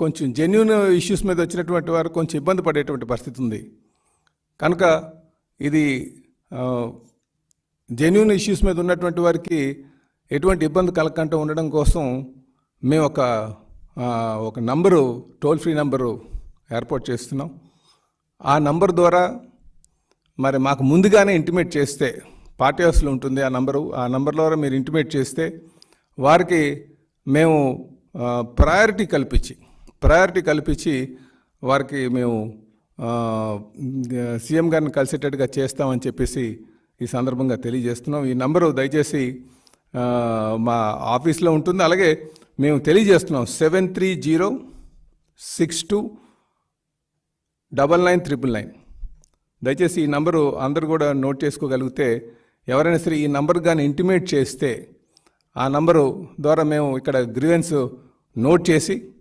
కొంచెం genuine issues మీద వచ్చినటువంటి వారు కొంచెం ఇబ్బంది పడేటువంటి పరిస్థితి ఉంది. కనుక ఇది జెన్యూన్ ఇష్యూస్ మీద ఉన్నటువంటి వారికి ఎటువంటి ఇబ్బంది కలగకుండా ఉండడం కోసం మేము ఒక నంబరు, టోల్ ఫ్రీ నంబరు ఏర్పాటు చేస్తున్నాం. ఆ నంబర్ ద్వారా మరి మాకు ముందుగానే ఇంటిమేట్ చేస్తే, పార్టీ హౌస్లో ఉంటుంది ఆ నంబరు, ఆ నంబర్ ద్వారా మీరు ఇంటిమేట్ చేస్తే వారికి మేము ప్రయారిటీ కల్పించి వారికి మేము సీఎం గారిని కలిసేటట్టుగా చేస్తామని చెప్పేసి ఈ సందర్భంగా తెలియజేస్తున్నాం. ఈ నంబరు దయచేసి మా ఆఫీస్లో ఉంటుంది. అలాగే మేము తెలియజేస్తున్నాం 7306299999. దయచేసి ఈ నంబరు అందరూ కూడా నోట్ చేసుకోగలిగితే, ఎవరైనా సరే ఈ నంబర్ కానీ ఇంటిమేట్ చేస్తే ఆ నంబరు ద్వారా మేము ఇక్కడ గ్రీవెన్స్ నోట్ చేసి